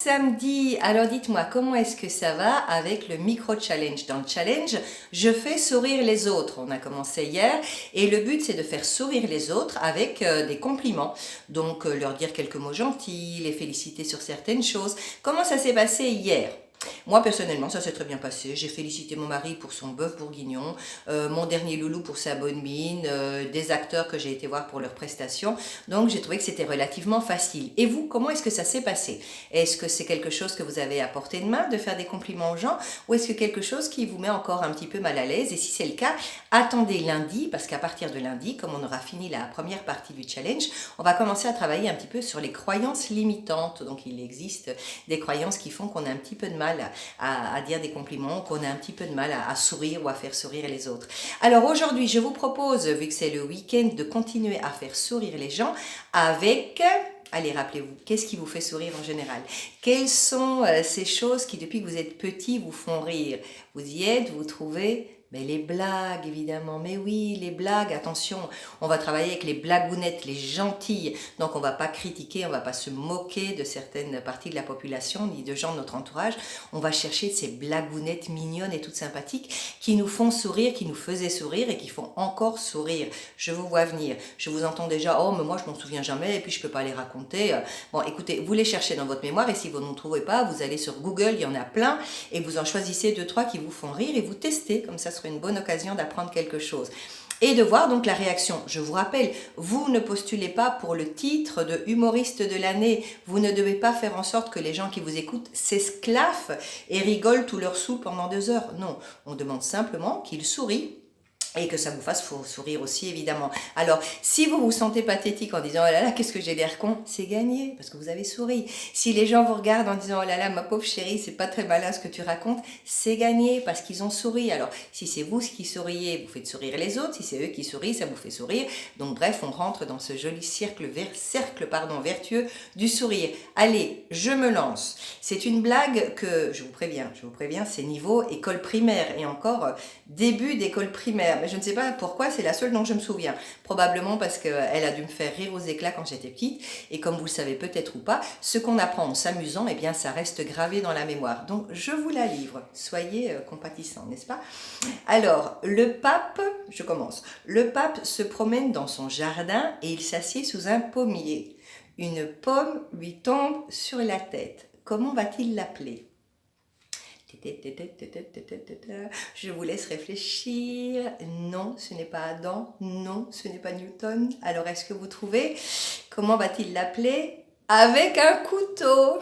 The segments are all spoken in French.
Samedi, alors dites-moi, comment est-ce que ça va avec le micro-challenge? Dans le challenge, je fais sourire les autres. On a commencé hier et le but c'est de faire sourire les autres avec des compliments. Donc leur dire quelques mots gentils, les féliciter sur certaines choses. Comment ça s'est passé hier? Moi personnellement ça s'est très bien passé, j'ai félicité mon mari pour son bœuf bourguignon, mon dernier loulou pour sa bonne mine, des acteurs que j'ai été voir pour leurs prestations, donc j'ai trouvé que c'était relativement facile. Et vous, comment est-ce que ça s'est passé? Est-ce que c'est quelque chose que vous avez à portée de main, de faire des compliments aux gens, ou est-ce que quelque chose qui vous met encore un petit peu mal à l'aise? Et si c'est le cas, attendez lundi, parce qu'à partir de lundi, comme on aura fini la première partie du challenge, on va commencer à travailler un petit peu sur les croyances limitantes. Donc il existe des croyances qui font qu'on a un petit peu de mal à dire des compliments, qu'on a un petit peu de mal à sourire ou à faire sourire les autres. Alors aujourd'hui, je vous propose, vu que c'est le week-end, de continuer à faire sourire les gens avec... Allez, rappelez-vous, qu'est-ce qui vous fait sourire en général? Quelles sont ces choses qui, depuis que vous êtes petit, vous font rire? Vous y êtes, vous trouvez? Mais les blagues, évidemment. Mais oui, les blagues, attention, on va travailler avec les blagounettes, les gentilles. Donc, on ne va pas critiquer, on ne va pas se moquer de certaines parties de la population, ni de gens de notre entourage. On va chercher ces blagounettes mignonnes et toutes sympathiques qui nous font sourire, qui nous faisaient sourire et qui font encore sourire. Je vous vois venir. Je vous entends déjà, oh, mais moi, je m'en souviens jamais et puis je ne peux pas les raconter. Bon, écoutez, vous les cherchez dans votre mémoire et si vous ne trouvez pas, vous allez sur Google, il y en a plein et vous en choisissez 2-3 qui vous font rire et vous testez. Comme ça serait une bonne occasion d'apprendre quelque chose. Et de voir donc la réaction. Je vous rappelle, vous ne postulez pas pour le titre de humoriste de l'année. Vous ne devez pas faire en sorte que les gens qui vous écoutent s'esclaffent et rigolent tous leurs sous pendant 2 heures. Non, on demande simplement qu'ils sourient. Et que ça vous fasse sourire aussi, évidemment. Alors, si vous vous sentez pathétique en disant « Oh là là, qu'est-ce que j'ai l'air con ?» c'est gagné, parce que vous avez souri. Si les gens vous regardent en disant « Oh là là, ma pauvre chérie, c'est pas très malin ce que tu racontes », c'est gagné, parce qu'ils ont souri. Alors, si c'est vous qui souriez, vous faites sourire les autres. Si c'est eux qui sourient, ça vous fait sourire. Donc, bref, on rentre dans ce joli cercle vertueux du sourire. Allez, je me lance. C'est une blague que, je vous préviens, c'est niveau école primaire, et encore début d'école primaire. Mais je ne sais pas pourquoi, c'est la seule dont je me souviens. Probablement parce qu'elle a dû me faire rire aux éclats quand j'étais petite. Et comme vous le savez peut-être ou pas, ce qu'on apprend en s'amusant, eh bien, ça reste gravé dans la mémoire. Donc, je vous la livre. Soyez compatissants, n'est-ce pas? Alors, le pape, je commence. Le pape se promène dans son jardin et il s'assied sous un pommier. Une pomme lui tombe sur la tête. Comment va-t-il l'appeler? Je vous laisse réfléchir. Non, ce n'est pas Adam. Non, ce n'est pas Newton. Alors, est-ce que vous trouvez? Comment va-t-il l'appeler? Avec un couteau.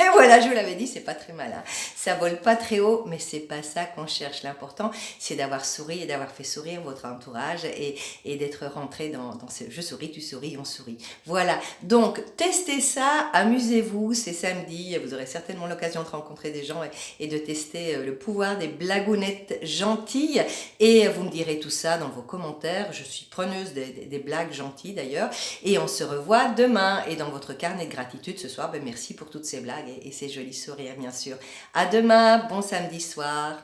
Et voilà, je vous l'avais dit, c'est pas très malin. Ça vole pas très haut, mais c'est pas ça qu'on cherche. L'important, c'est d'avoir souri et d'avoir fait sourire votre entourage et d'être rentré dans ce je souris, tu souris, on sourit. Voilà. Donc, testez ça, amusez-vous. C'est samedi. Vous aurez certainement l'occasion de rencontrer des gens et de tester le pouvoir des blagounettes gentilles. Et vous me direz tout ça dans vos commentaires. Je suis preneuse des blagues gentilles d'ailleurs. Et on se revoit demain. Et dans votre carnet de gratitude ce soir, merci pour toutes ces blagues et ces jolis sourires, bien sûr. À demain, bon samedi soir.